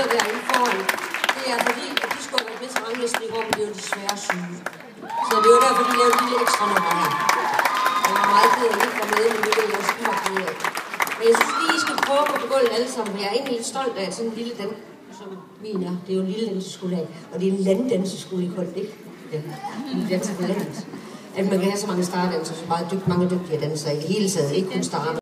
gutter derinde foran, det er fordi, at de skulle have været med til ranglisten i går, men det er jo desværre syge. Så det var derfor, de lavede en lille ekstra nummer her. Jeg var meget ked af, at de ikke var med, men det ville jeg også kunne have ked af. Men jeg synes lige, I skal prøve at begå alle sammen, for jeg er egentlig lidt stolt af sådan en lille dans, som min er. Det er jo en lille danseskole af, og det er en landdanseskole i Kold, ikke? Ja, en danser på landet. At man kan have så mange stardanser, så meget mange dygtige dansere i det hele taget, ikke kun starter.